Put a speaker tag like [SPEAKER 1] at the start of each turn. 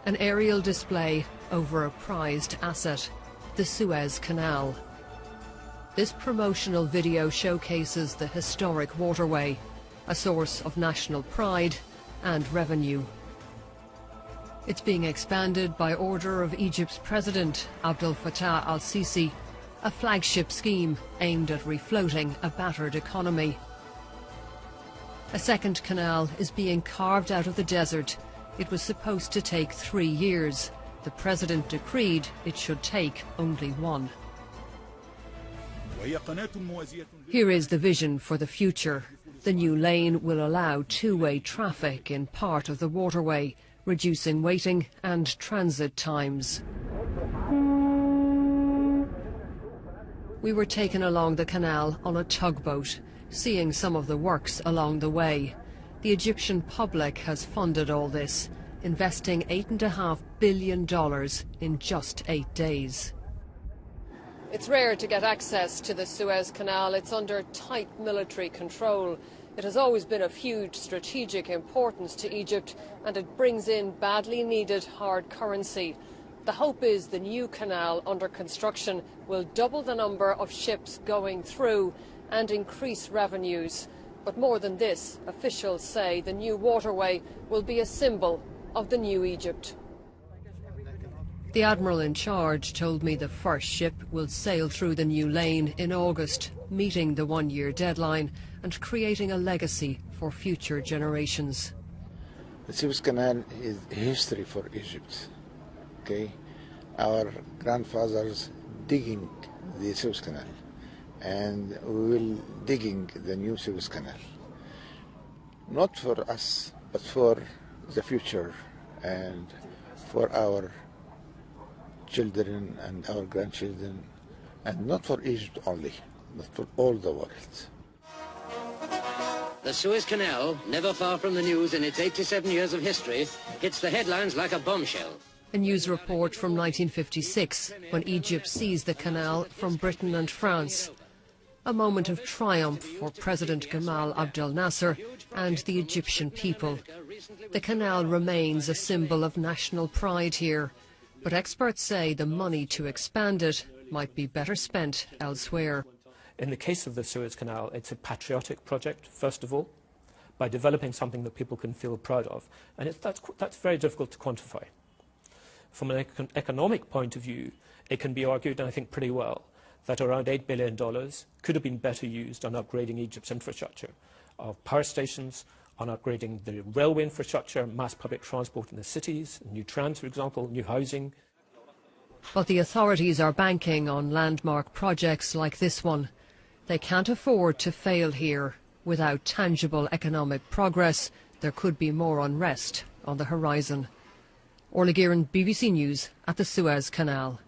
[SPEAKER 1] An aerial display over a prized asset, the Suez Canal. This promotional video showcases the historic waterway, a source of national pride and revenue. It's being expanded by order of Egypt's President Abdel Fattah al-Sisi, a flagship scheme aimed at refloating a battered economy. A second canal is being carved out of the desert. It was supposed to take 3 years. The President decreed it should take only 1. Here is the vision for the future. The new lane will allow two-way traffic in part of the waterway, reducing waiting and transit times. We were taken along the canal on a tugboat, seeing some of the works along the way. The Egyptian public has funded all this, investing $8.5 billion in just 8 days. It's rare to get access to the Suez Canal. It's under tight military control. It has always been of huge strategic importance to Egypt, and it brings in badly needed hard currency. The hope is the new canal under construction will double the number of ships going through and increase revenues. But more than this, officials say the new waterway will be a symbol of the new Egypt. The admiral in charge told me the first ship will sail through the new lane in August, meeting the 1-year deadline and creating a legacy for future generations.
[SPEAKER 2] The Suez Canal is history for Egypt. Okay, our grandfathers digging the Suez Canal, and we will digging the new Suez Canal. Not for us, but for the future and for our children and our grandchildren, and not for Egypt only, but for all the world.
[SPEAKER 3] The Suez Canal, never far from the news in its 87 years of history, hits the headlines like a bombshell.
[SPEAKER 1] A news report from 1956, when Egypt seized the canal from Britain and France. A moment of triumph for President Gamal Abdel Nasser and the Egyptian people. The canal remains a symbol of national pride here, but experts say the money to expand it might be better spent elsewhere.
[SPEAKER 4] In the case of the Suez Canal, it's a patriotic project, first of all, by developing something that people can feel proud of. And that's very difficult to quantify. From an economic point of view, it can be argued, and I think pretty well, that around $8 billion could have been better used on upgrading Egypt's infrastructure, of power stations, on upgrading the railway infrastructure, mass public transport in the cities, new trams, for example, new housing.
[SPEAKER 1] But the authorities are banking on landmark projects like this one. They can't afford to fail here. Without tangible economic progress, there could be more unrest on the horizon. Orla Gearan, BBC News at the Suez Canal.